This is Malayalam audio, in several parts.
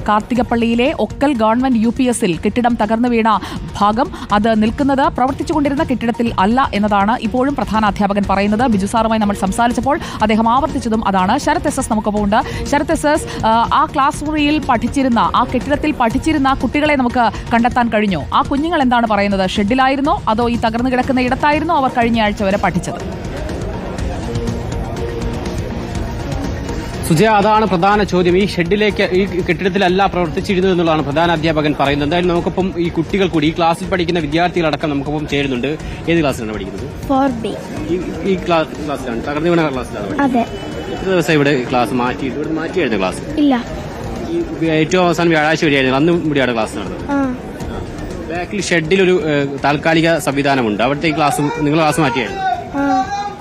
കാർത്തികപ്പള്ളിയിലെ ഒക്കൽ ഗവൺമെന്റ് UPSൽ കെട്ടിടം തകർന്നു വീണ ഭാഗം അത് നിൽക്കുന്നത് പ്രവർത്തിച്ചുകൊണ്ടിരുന്ന കെട്ടിടത്തിൽ അല്ല എന്നതാണ് ഇപ്പോഴും പ്രധാന അധ്യാപകൻ പറയുന്നത്. ബിജു സാറുമായി നമ്മൾ സംസാരിച്ചപ്പോൾ അദ്ദേഹം ആവർത്തിച്ചതും അതാണ്. ശരത് SS നമുക്കൊപ്പം ഉണ്ട്. ശരത് SS, ആ ക്ലാസ് മുറിയിൽ പഠിച്ചിരുന്ന, ആ കെട്ടിടത്തിൽ പഠിച്ചിരുന്ന കുട്ടികളെ നമുക്ക് കണ്ടെത്താൻ കഴിഞ്ഞോ? ആ കുഞ്ഞുങ്ങൾ എന്താണ് പറയുന്നത്? ഷെഡിലായിരുന്നോ അതോ ഈ തകർന്നു കിടക്കുന്ന ഇടത്തായിരുന്നോ അവർ കഴിഞ്ഞ ആഴ്ച വരെ പഠിച്ചത്? സുജയ, അതാണ് പ്രധാന ചോദ്യം. ഈ ഷെഡിലേക്ക്, ഈ കെട്ടിടത്തിലല്ല പ്രവർത്തിച്ചിരുന്നു എന്നുള്ളതാണ് പ്രധാന അധ്യാപകൻ പറയുന്നത്. എന്തായാലും നമുക്കൊപ്പം ഈ കുട്ടികൾ കൂടി, ഈ ക്ലാസ്സിൽ പഠിക്കുന്ന വിദ്യാർത്ഥികളടക്കം നമുക്കൊപ്പം ചേരുന്നുണ്ട്. ഏത് ക്ലാസ്സിലാണ് പഠിക്കുന്നത്? 4B. ഈ ക്ലാസ്സിലാണ്, തകർന്നു വീണ ക്ലാസ്സിലാണ് പഠിക്കുന്നത്. എത്ര ദിവസം ഇവിടെ ക്ലാസ് മാറ്റിയിട്ട്? ഇവിടെ മാറ്റിയായിരുന്നു ക്ലാസ്? ഇല്ല, ഏറ്റവും അവസാനം വ്യാഴാഴ്ച വരെയായിരുന്നു. അന്നും ഇവിടെയാണ് ക്ലാസ് നടന്നത്. ബാക്കിൽ ഷെഡിലൊരു താൽക്കാലിക സംവിധാനമുണ്ട്. അവിടുത്തെ ഈ ക്ലാസ്, നിങ്ങളുടെ ക്ലാസ് മാറ്റിയായിരുന്നു?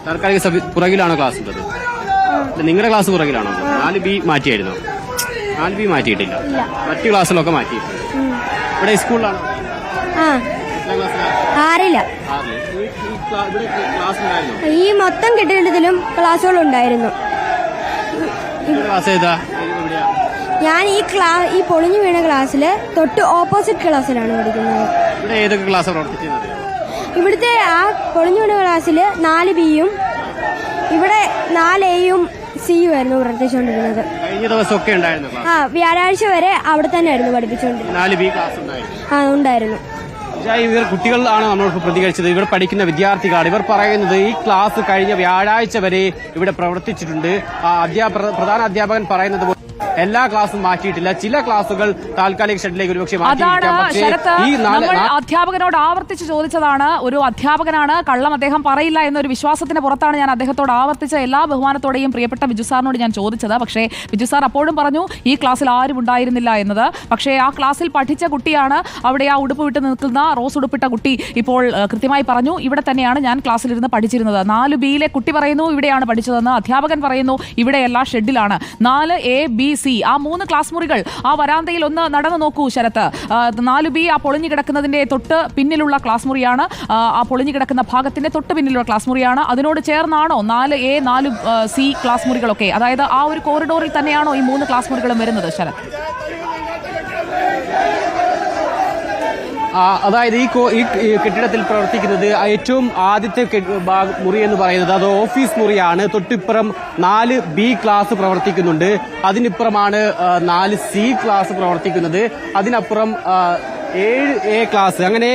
താൽക്കാലിക പുറകിലാണോ ക്ലാസ് ഉള്ളത്? നിങ്ങളുടെ ക്ലാസ് പുറകിലാണോ? 4B മാറ്റിയായിരുന്നോ? 4B മാറ്റിയിട്ടില്ല, മറ്റു ക്ലാസ്സിലൊക്കെ മാറ്റിയിട്ടുണ്ട്. ഇവിടെ സ്കൂളിലാണോ? ഈ മൊത്തം കെട്ടിടത്തിലും ക്ലാസ്സുകൾ ഉണ്ടായിരുന്നു. ക്ലാസ് ഏതാ? ഞാൻ ഈ പൊളിഞ്ഞു വീണ ക്ലാസ്സില് തൊട്ട് ഓപ്പോസിറ്റ് ക്ലാസ്സിലാണ് പഠിക്കുന്നത്. ഇവിടെ ഏതൊക്കെ ക്ലാസ് പ്രവർത്തിക്കുന്നത്? ഇവിടുത്തെ ആ പൊളിഞ്ഞു വീണ ക്ലാസ്സിൽ 4Bയും ഇവിടെ 4Aയും Cയും ആയിരുന്നു പ്രവർത്തിച്ചുകൊണ്ടിരുന്നത്. കഴിഞ്ഞ ദിവസമൊക്കെ ഉണ്ടായിരുന്നു. വ്യാഴാഴ്ച വരെ അവിടെ തന്നെ ആയിരുന്നു പഠിപ്പിച്ചുകൊണ്ടിരുന്നത്. 4B ക്ലാസ് ഉണ്ടായിരുന്നു. ഇവർ കുട്ടികളാണ് നമ്മളോട് പ്രതികരിച്ചത്. ഇവർ പഠിക്കുന്ന വിദ്യാർത്ഥികളാണ്. ഇവർ പറയുന്നത് ഈ ക്ലാസ് കഴിഞ്ഞ വ്യാഴാഴ്ച വരെ ഇവിടെ പ്രവർത്തിച്ചിട്ടുണ്ട്. പ്രധാന അധ്യാപകൻ പറയുന്നത് എല്ലാ ക്ലാസും മാറ്റിയിട്ടില്ല. ചില ക്ലാസുകൾ താൽക്കാലിക ഷെഡിലേക്ക് ഒരുപക്ഷെ അധ്യാപകനോട് ആവർത്തിച്ച് ചോദിച്ചതാണ്. ഒരു അധ്യാപകനാണ്, കള്ളം അദ്ദേഹം പറയില്ല എന്നൊരു വിശ്വാസത്തിന് പുറത്താണ് ഞാൻ അദ്ദേഹത്തോട് ആവർത്തിച്ച എല്ലാ ബഹുമാനത്തോടെയും പ്രിയപ്പെട്ട ബിജു സാറിനോട് ഞാൻ ചോദിച്ചത്. പക്ഷേ ബിജു സാർ അപ്പോഴും പറഞ്ഞു ഈ ക്ലാസ്സിൽ ആരും ഉണ്ടായിരുന്നില്ല എന്നത്. പക്ഷേ ആ ക്ലാസ്സിൽ പഠിച്ച കുട്ടിയാണ്, അവിടെ ആ ഉടുപ്പ് വിട്ട് നിൽക്കുന്ന റോസ് ഉടുപ്പിട്ട കുട്ടി ഇപ്പോൾ കൃത്യമായി പറഞ്ഞു ഇവിടെ തന്നെയാണ് ഞാൻ ക്ലാസ്സിലിരുന്ന് പഠിച്ചിരുന്നത്. 4Bയിലെ കുട്ടി പറയുന്നു ഇവിടെയാണ് പഠിച്ചതെന്ന്. അധ്യാപകൻ പറയുന്നു ഇവിടെയല്ല, ഷെഡിലാണ്. 4A-B-C ആ 3 ക്ലാസ് മുറികൾ, ആ വരാന്തയിൽ ഒന്ന് നടന്നു നോക്കൂ ശരത്ത്. 4B ആ പൊളിഞ്ഞു കിടക്കുന്നതിന്റെ തൊട്ട് പിന്നിലുള്ള ക്ലാസ് മുറിയാണ്. ആ പൊളിഞ്ഞു കിടക്കുന്ന ഭാഗത്തിന്റെ തൊട്ട് പിന്നിലുള്ള ക്ലാസ് മുറിയാണ്. അതിനോട് ചേർന്നാണോ 4A 4C ക്ലാസ് മുറികളൊക്കെ? അതായത് ആ ഒരു കോറിഡോറിൽ തന്നെയാണോ ഈ 3 ക്ലാസ് മുറികളും വരുന്നത് ശരത്? അതായത് ഈ കെട്ടിടത്തിൽ പ്രവർത്തിക്കുന്നത് ഏറ്റവും ആദ്യത്തെ മുറി എന്ന് പറയുന്നത് അത് ഓഫീസ് മുറിയാണ്. തൊട്ടിപ്പുറം 4B ക്ലാസ് പ്രവർത്തിക്കുന്നുണ്ട്. അതിനിപ്പുറമാണ് 4C ക്ലാസ് പ്രവർത്തിക്കുന്നത്. അതിനപ്പുറം 7A ക്ലാസ്. അങ്ങനെ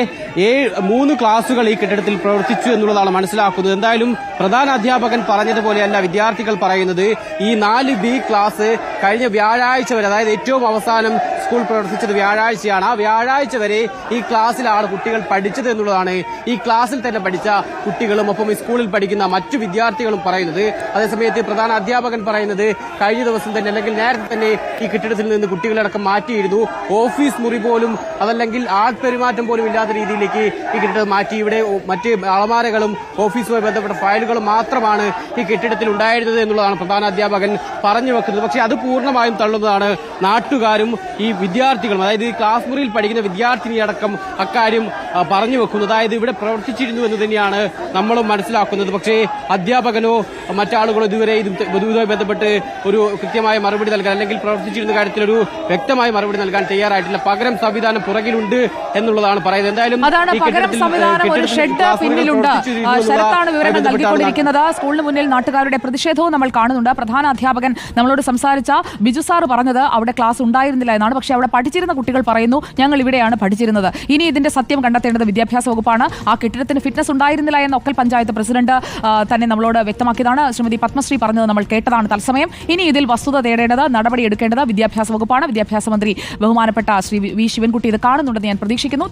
3 ക്ലാസുകൾ ഈ കെട്ടിടത്തിൽ പ്രവർത്തിച്ചു എന്നുള്ളതാണ് മനസ്സിലാക്കുന്നത്. എന്തായാലും പ്രധാന അധ്യാപകൻ പറഞ്ഞതുപോലെയല്ല വിദ്യാർത്ഥികൾ പറയുന്നത്. ഈ 4B ക്ലാസ് കഴിഞ്ഞ വ്യാഴാഴ്ച വരെ, അതായത് ഏറ്റവും അവസാനം സ്കൂൾ പ്രവർത്തിച്ചത് വ്യാഴാഴ്ചയാണ്. ആ വ്യാഴാഴ്ച വരെ ഈ ക്ലാസ്സിലാണ് കുട്ടികൾ പഠിച്ചത് എന്നുള്ളതാണ് ഈ ക്ലാസ്സിൽ തന്നെ പഠിച്ച കുട്ടികളും ഒപ്പം ഈ സ്കൂളിൽ പഠിക്കുന്ന മറ്റു വിദ്യാർത്ഥികളും പറയുന്നത്. അതേസമയത്ത് പ്രധാന അധ്യാപകൻ പറയുന്നത് കഴിഞ്ഞ ദിവസം തന്നെ, അല്ലെങ്കിൽ നേരത്തെ തന്നെ ഈ കെട്ടിടത്തിൽ നിന്ന് കുട്ടികളടക്കം മാറ്റിയിരുന്നു. ഓഫീസ് മുറി പോലും, അതല്ലെങ്കിൽ ആൾപെരുമാറ്റം പോലും ഇല്ലാത്ത രീതിയിലേക്ക് ഈ കെട്ടിടം മാറ്റി. ഇവിടെ മറ്റ് അളമാരകളും ഓഫീസുമായി ബന്ധപ്പെട്ട ഫയലുകളും മാത്രമാണ് ഈ കെട്ടിടത്തിൽ ഉണ്ടായിരുന്നത് എന്നുള്ളതാണ് പ്രധാന അധ്യാപകൻ പറഞ്ഞു വെക്കുന്നത്. പക്ഷേ അത് പൂർണ്ണമായും തള്ളുന്നതാണ് നാട്ടുകാരും ഈ വിദ്യാർത്ഥികളും. അതായത് ഈ ക്ലാസ് മുറിയിൽ പഠിക്കുന്ന വിദ്യാർത്ഥിനിയടക്കം അക്കാര്യം പറഞ്ഞു വെക്കുന്നത്. അതായത് ഇവിടെ പ്രവർത്തിച്ചിരുന്നു എന്ന് തന്നെയാണ് നമ്മളും മനസ്സിലാക്കുന്നത്. പക്ഷേ അധ്യാപകനോ മറ്റാളുകളോ ഇതുവരെ ഇതുമായി ബന്ധപ്പെട്ട് ഒരു കൃത്യമായ മറുപടി നൽകാൻ, അല്ലെങ്കിൽ പ്രവർത്തിച്ചിരുന്ന കാര്യത്തിൽ ഒരു വ്യക്തമായ മറുപടി നൽകാൻ തയ്യാറായിട്ടില്ല. പകരം സംവിധാനം പുറകിലുണ്ട് എന്നുള്ളതാണ് പറയുന്നത്. എന്തായാലും ഒരു ഷെഡ് പിന്നിലുണ്ട്. ശരത്താണ് വിവരങ്ങൾ നൽകിക്കൊണ്ടിരിക്കുന്നത്. സ്കൂളിന് മുന്നിൽ നാട്ടുകാരുടെ പ്രതിഷേധവും നമ്മൾ കാണുന്നുണ്ട്. പ്രധാന അധ്യാപകൻ നമ്മളോട് സംസാരിച്ച ബിജു സാർ പറഞ്ഞത് അവിടെ ക്ലാസ് ഉണ്ടായിരുന്നില്ല എന്നാണ്. പക്ഷേ അവിടെ പഠിച്ചിരുന്ന കുട്ടികൾ പറയുന്നു ഞങ്ങൾ ഇവിടെയാണ് പഠിച്ചിരുന്നത്. ഇനി ഇതിന്റെ സത്യം കണ്ടെത്തേണ്ടത് വിദ്യാഭ്യാസ വകുപ്പാണ്. ആ കെട്ടിടത്തിന് ഫിറ്റ്നസ് ഉണ്ടായിരുന്നില്ല എന്ന ഒക്കൽ പഞ്ചായത്ത് പ്രസിഡന്റ് തന്നെ നമ്മളോട് വ്യക്തമാക്കിയതാണ്. ശ്രീമതി പത്മശ്രീ പറഞ്ഞത് നമ്മൾ കേട്ടതാണ് തത്സമയം. ഇനി ഇതിൽ വസ്തുത തേടേണ്ടത്, നടപടിയെടുക്കേണ്ടത് വിദ്യാഭ്യാസ വകുപ്പാണ്. വിദ്യാഭ്യാസ മന്ത്രി ബഹുമാനപ്പെട്ട ശ്രീ വി ശിവൻകുട്ടി ഇത് കാണുന്നുണ്ടെന്ന് ഞാൻ പ്രതീക്ഷിക്കുന്നു.